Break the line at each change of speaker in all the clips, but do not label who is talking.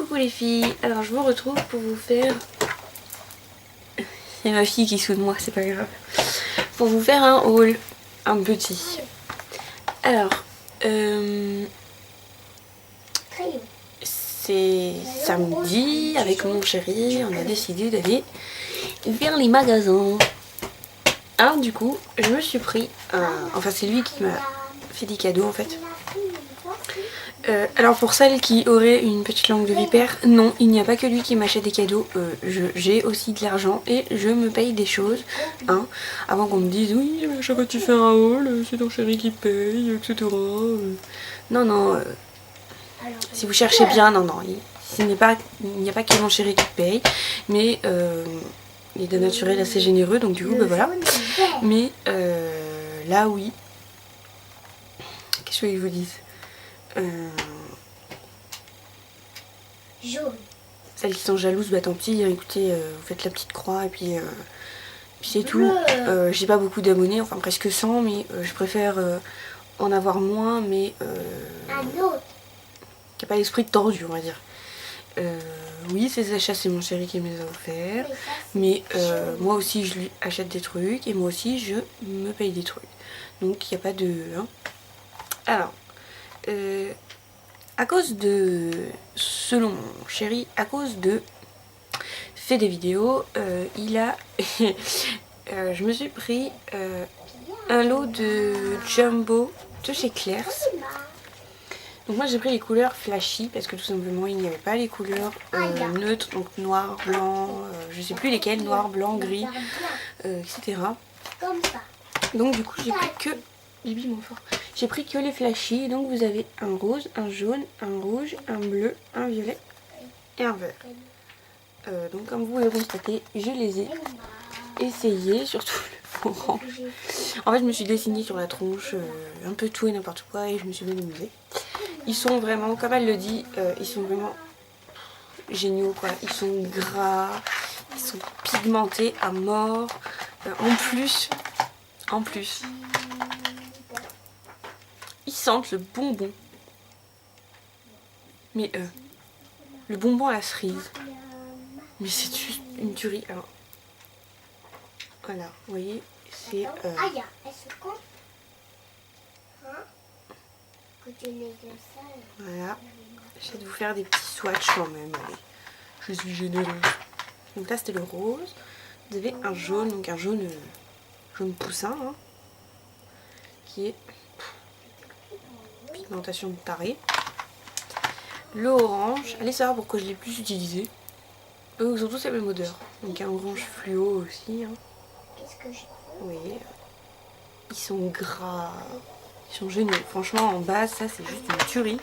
Coucou les filles, alors je vous retrouve pour vous faire... C'est ma fille qui soude moi, c'est pas grave. Pour vous faire un haul, un petit. Alors, c'est samedi, avec mon chéri, on a décidé d'aller vers les magasins. Alors du coup, je me suis pris un... Enfin c'est lui qui m'a fait des cadeaux en fait. Alors pour celles qui auraient une petite langue de vipère, non, il n'y a pas que lui qui m'achète des cadeaux, j'ai aussi de l'argent et je me paye des choses, hein, avant qu'on me dise oui, à chaque fois que tu fais un haul, c'est ton chéri qui paye, etc. Non, non, si vous cherchez bien, non, non, il n'y a pas que mon chéri qui paye, mais il est de naturel assez généreux, donc du coup, bah voilà. Mais là, oui. Qu'est-ce que je vous dise?
Jaune.
Celles qui sont jalouses, bah tant pis, écoutez, vous faites la petite croix et puis c'est tout. J'ai pas beaucoup d'abonnés, enfin presque 100, mais je préfère en avoir moins, mais
Un autre.
qui n'a pas l'esprit tordu, on va dire. Oui, ces achats, c'est mon chéri qui me les a offerts, mais moi aussi je lui achète des trucs et moi aussi je me paye des trucs. Donc il n'y a pas de... Hein. Alors, à cause de, selon mon chéri, à cause de fait des vidéos, il a, je me suis pris un lot de Jumbo de chez Claire's. Donc moi j'ai pris les couleurs flashy parce que tout simplement il n'y avait pas les couleurs neutres, donc noir, blanc, je sais plus lesquels, noir, blanc, gris, etc.
Comme ça.
Donc du coup j'ai pris que... J'ai pris que les flashy, donc vous avez un rose, un jaune, un rouge, un bleu, un violet et un vert. Donc comme vous pouvez le constater, je les ai essayés, surtout le orange. En fait je me suis dessinée sur la tronche, un peu tout et n'importe quoi et je me suis bien amusée. Ils sont vraiment, comme elle le dit, ils sont vraiment géniaux quoi. Ils sont gras, ils sont pigmentés à mort. En plus, ils sentent le bonbon. Mais le bonbon à la cerise. Mais c'est juste une tuerie. Alors, voilà, vous voyez, c'est...
Aïe, est-ce qu'on... Hein? Que tu n'es que ça.
Voilà, j'essaie de vous faire des petits swatchs quand même. Allez, je suis généreuse. Donc là, c'était le rose. Vous avez un jaune, donc un jaune poussin, hein, qui est pigmentation de taré. Le orange, allez savoir pourquoi je l'ai plus utilisé. Surtout c'est la même odeur. Donc un orange fluo aussi. Hein.
Qu'est-ce que j'ai?
Oui. Ils sont gras. Ils sont géniaux. Franchement en base ça c'est juste une tuerie.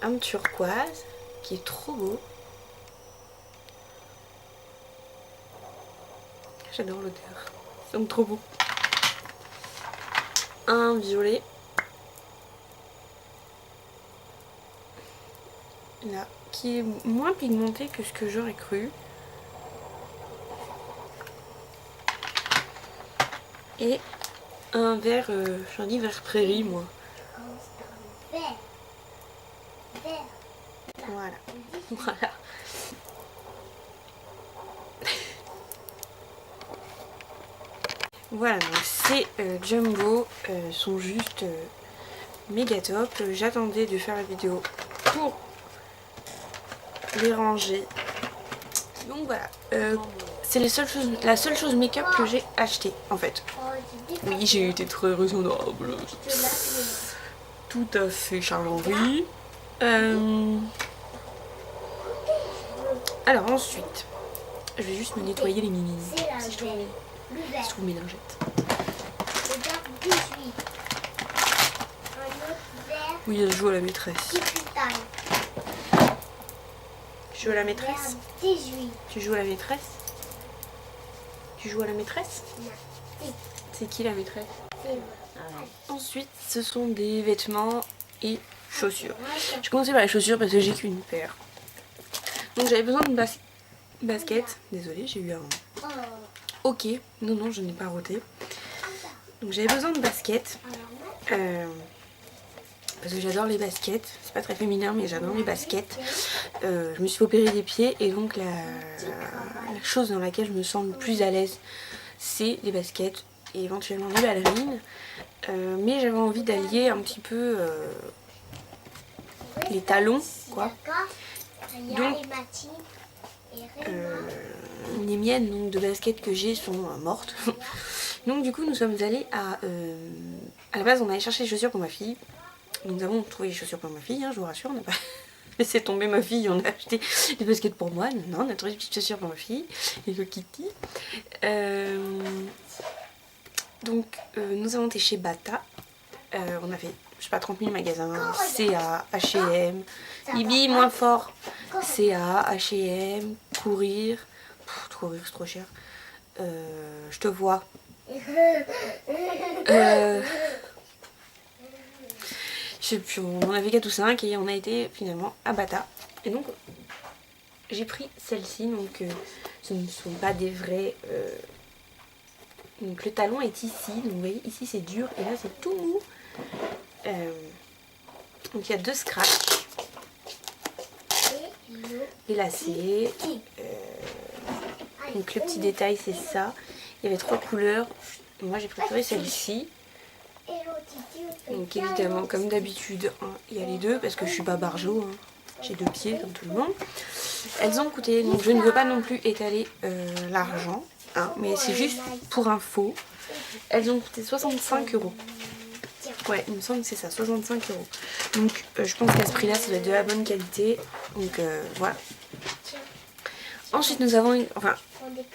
Un turquoise qui est trop beau. J'adore l'odeur. C'est donc trop beau. Un violet. Là, qui est moins pigmenté que ce que j'aurais cru. Et un vert, j'en dis vert prairie moi.
Vert. Vert.
Voilà. Voilà. Voilà, donc ces Jumbo sont juste méga top. J'attendais de faire la vidéo pour les ranger. Donc voilà. C'est la seule chose make-up que j'ai acheté en fait. Oui, j'ai été très raisonnable. Tout à fait, Charles-Henri. Alors ensuite, je vais juste me nettoyer les mimines. Si je trouve mes lingettes. Oui, elle joue à la maîtresse. Je joue à la maîtresse. Tu joues à la maîtresse? Tu joues à la maîtresse? C'est qui la maîtresse? Ensuite, ce sont des vêtements et chaussures. Je commence par les chaussures parce que j'ai qu'une paire. Donc j'avais besoin de basket. Désolée, j'ai eu un... Ok, non, non, je n'ai pas roté. Donc j'avais besoin de basket. Parce parce que j'adore les baskets. C'est pas très féminin mais j'adore les baskets. Je me suis opéré des pieds et donc la chose dans laquelle je me sens le plus à l'aise c'est les baskets et éventuellement les ballerines. Mais j'avais envie d'allier un petit peu les talons quoi. Donc les miennes donc, de baskets que j'ai sont mortes. Donc du coup nous sommes allés à la base on allait chercher des chaussures pour ma fille. Nous avons trouvé les chaussures pour ma fille, hein, je vous rassure, on n'a pas laissé tomber ma fille, on a acheté des baskets pour moi. Non, on a trouvé des petites chaussures pour ma fille et le Kitty. Donc nous avons été chez Bata. On a fait, je sais pas, 30 000 magasins, CA, H&M, Ibi moins fort, CA, H&M, Courir. Courir c'est trop cher. Je te vois. Je sais plus, on avait 4 ou 5 et on a été finalement à Bata. Et donc j'ai pris celle-ci, donc ce ne sont pas des vrais. Donc le talon est ici, donc vous voyez ici c'est dur et là c'est tout mou. Donc il y a 2 scratchs, les lacets. Donc le petit détail c'est ça. Il y avait 3 couleurs. Moi j'ai préféré celle-ci. Donc évidemment comme d'habitude hein, il y a les deux parce que je suis pas barjo, hein. J'ai 2 pieds comme tout le monde. Elles ont coûté, donc je ne veux pas non plus étaler l'argent, hein, mais c'est juste pour info. Elles ont coûté 65 €. Ouais, il me semble que c'est ça, 65 €. Donc je pense qu'à ce prix là ça doit être de la bonne qualité. Donc voilà. Ensuite nous avons, enfin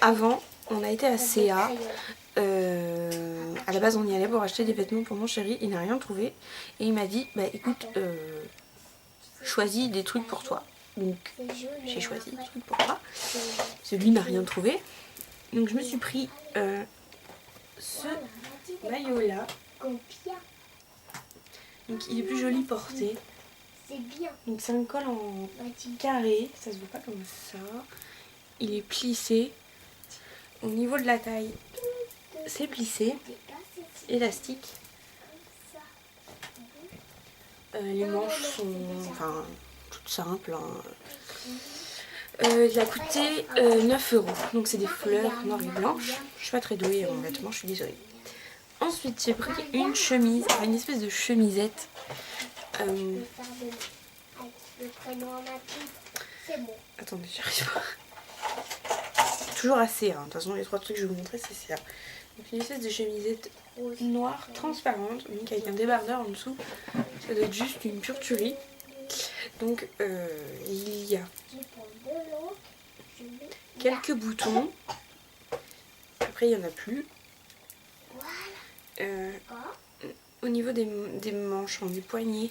avant on a été à CA. À la base on y allait pour acheter des vêtements pour mon chéri, il n'a rien trouvé et il m'a dit bah écoute choisis des trucs pour toi. Donc j'ai choisi des trucs pour toi, celui n'a rien trouvé, donc je me suis pris ce maillot là, donc il est plus joli porté, donc c'est un col en carré, ça se voit pas comme ça, il est plissé, au niveau de la taille c'est plissé, élastique. Les manches sont enfin, toutes simples. Hein. Il a coûté 9 €. Donc c'est des fleurs noires et blanches. Je suis pas très douée en vêtements, je suis désolée. Ensuite j'ai pris une chemise, une espèce de chemisette. Attendez, j'arrive pas. Toujours assez. Hein. De toute façon les 3 trucs que je vais vous montrer c'est ça. Donc une espèce de chemisette noire transparente, donc avec un débardeur en dessous. Ça doit être juste une pure tuerie. Donc il y a quelques boutons. Après il n'y en a plus. Au niveau des manches, des poignets,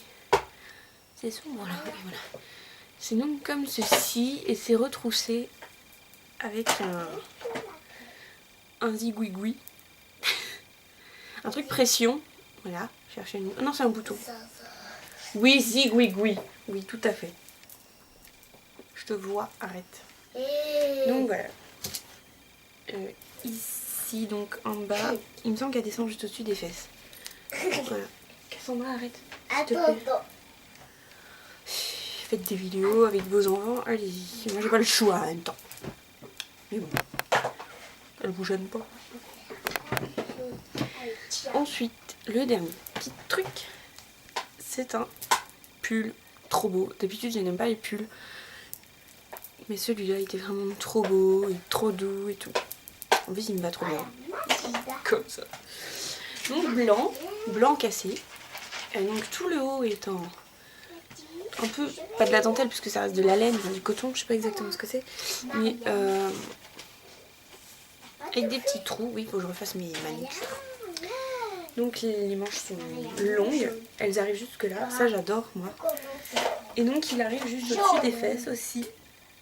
c'est sombre là. Voilà. C'est donc comme ceci et c'est retroussé avec un zigouigoui. Un truc pression. Voilà, cherchez une... Non, c'est un bouton. Oui, zigouigoui. Oui, tout à fait. Je te vois, arrête. Donc voilà. Ici, donc en bas, il me semble qu'elle descend juste au-dessus des fesses. Voilà. Cassandra, arrête. S'il te plaît. Faites des vidéos avec vos enfants, allez-y. Moi, j'ai pas le choix en même temps. Mais bon. Elle vous gêne pas. Ensuite, le dernier petit truc, c'est un pull trop beau. D'habitude, je n'aime pas les pulls. Mais celui-là, il était vraiment trop beau et trop doux et tout. En plus, il me va trop bien. Comme ça. Donc, blanc cassé. Et donc, tout le haut est en... un peu, pas de la dentelle puisque ça reste de la laine, du coton, je sais pas exactement ce que c'est. Mais avec des petits trous, oui, il faut que je refasse mes manicures. Donc les manches sont longues, elles arrivent jusque là, ça j'adore moi. Et donc il arrive juste au-dessus des fesses aussi,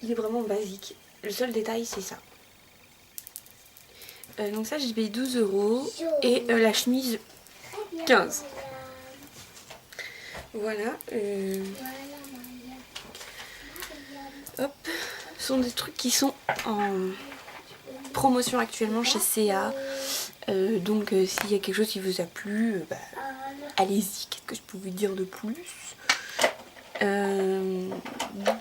il est vraiment basique. Le seul détail c'est ça. Donc ça j'ai payé 12 € et la chemise 15. Voilà. Hop, ce sont des trucs qui sont en promotion actuellement chez CA. Donc s'il y a quelque chose qui vous a plu, allez-y, qu'est-ce que je peux vous dire de plus?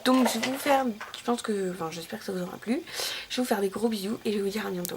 Donc je vais vous faire, je pense que, enfin j'espère que ça vous aura plu. Je vais vous faire des gros bisous et je vais vous dire à bientôt.